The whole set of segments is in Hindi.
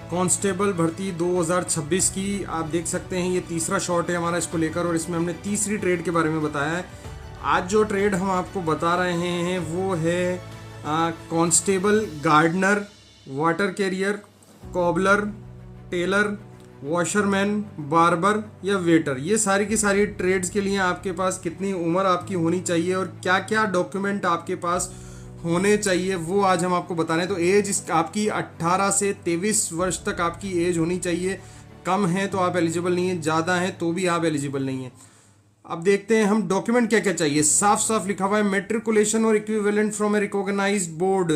कांस्टेबल भर्ती 2026 की आप देख सकते हैं। ये तीसरा शॉट है हमारा इसको लेकर और इसमें हमने तीसरी ट्रेड के बारे में बताया है। आज जो ट्रेड हम आपको बता रहे हैं वो है constable, gardener, water carrier, cobbler, tailor, washerman, barber या वेटर। ये सारी की सारी ट्रेड्स के लिए आपके पास कितनी उम्र आपकी होनी चाहिए और क्या क्या डॉक्यूमेंट आपके पास होने चाहिए वो आज हम आपको बता रहे हैं। तो एज आपकी 18 से 23 वर्ष तक आपकी एज होनी चाहिए। कम है तो आप एलिजिबल नहीं है, ज़्यादा है तो भी आप एलिजिबल नहीं है। अब देखते हैं हम डॉक्यूमेंट क्या क्या चाहिए। साफ साफ लिखा हुआ है मेट्रिकुलेशन और equivalent from a recognised board,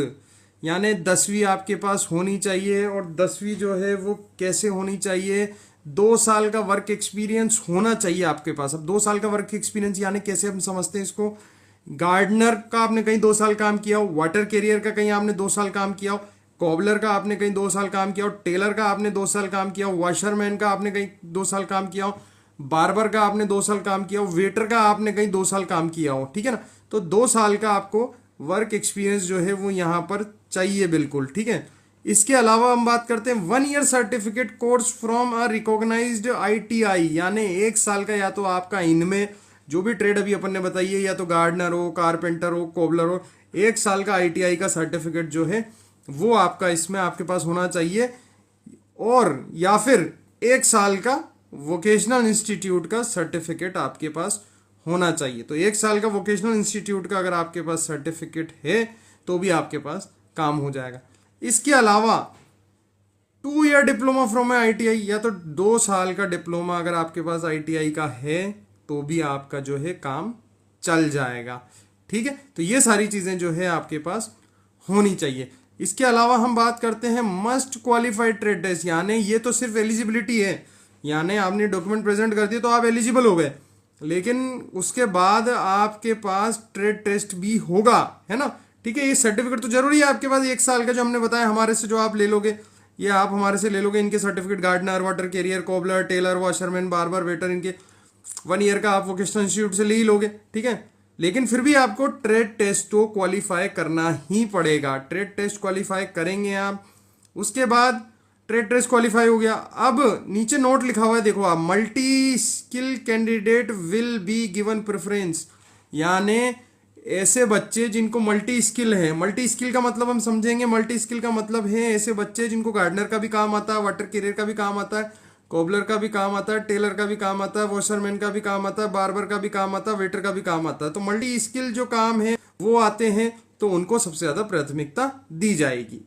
यानी 10वीं आपके पास होनी चाहिए। और 10वीं जो है वो कैसे होनी चाहिए, 2 साल का वर्क एक्सपीरियंस होना चाहिए आपके पास। अब 2 साल का वर्क एक्सपीरियंस यानी कैसे हम समझते हैं इसको, गार्डनर का आपने कहीं 2 साल काम किया हो, वाटर कैरियर का कहीं आपने 2 साल काम किया हो, कॉबलर का आपने कहीं 2 साल काम किया हो, टेलर का आपने 2 साल काम किया हो, वॉशरमैन का आपने कहीं 2 साल काम किया हो, बार्बर का आपने 2 साल काम किया हो, वेटर का आपने कहीं 2 साल काम किया हो। ठीक है ना, तो 2 साल का आपको वर्क एक्सपीरियंस जो है वो यहाँ पर चाहिए बिल्कुल। ठीक है, इसके अलावा हम बात करते हैं 1 year certificate course from a recognised ITI, यानी 1 साल का या तो आपका इनमें जो भी ट्रेड अभी अपन ने बताई है, या तो गार्डनर हो, कारपेंटर हो, कोबलर हो, 1 साल का ITI का सर्टिफिकेट जो है वो आपका इसमें आपके पास होना चाहिए। और या फिर 1 साल का वोकेशनल इंस्टीट्यूट का सर्टिफिकेट आपके पास होना चाहिए। तो 1 साल का वोकेशनल इंस्टीट्यूट का अगर आपके पास सर्टिफिकेट है तो भी आपके पास काम हो जाएगा। इसके अलावा 2 ईयर डिप्लोमा फ्रॉम ITI, या तो 2 साल का डिप्लोमा अगर आपके पास ITI का है तो भी आपका जो है काम चल जाएगा। ठीक है, तो ये सारी चीजें जो है आपके पास होनी चाहिए। इसके अलावा हम बात करते हैं मस्ट क्वालिफाइड ट्रेड टेस्ट, यानी ये तो सिर्फ एलिजिबिलिटी है, यानी आपने डॉक्यूमेंट प्रेजेंट कर दिए तो आप एलिजिबल हो गए, लेकिन उसके बाद आपके पास ट्रेड टेस्ट भी होगा, है ना। ठीक है, ये सर्टिफिकेट तो जरूरी है आपके पास 1 साल का जो हमने बताया हमारे से जो आप ले लोगे, ये आप हमारे से ले लोगे इनके certificate, gardener, water carrier, cobbler, tailor, washerman, barber, waiter, इनके 1 ईयर का आप वोकेशनल इंस्टीट्यूट से ले ही लोगे। ठीक है, लेकिन फिर भी आपको ट्रेड टेस्ट को क्वालिफाई करना ही पड़ेगा। ट्रेड टेस्ट क्वालिफाई करेंगे आप, उसके बाद ट्रेड टेस्ट क्वालिफाई हो गया। अब नीचे नोट लिखा हुआ है, देखो आप, multi skill candidate will be given preference, यानी ऐसे बच्चे जिनको मल्टी स्किल है। मल्टी स्किल का मतलब हम समझेंगे, मल्टी स्किल का मतलब है ऐसे बच्चे जिनको गार्डनर का भी काम आता है, वाटर कैरियर का भी काम आता है, कॉबलर का भी काम आता है, टेलर का भी काम आता है, वॉशरमैन का भी काम आता है, बार्बर का भी काम आता है, वेटर का भी काम आता है। तो मल्टी स्किल जो काम है वो आते हैं तो उनको सबसे ज्यादा प्राथमिकता दी जाएगी।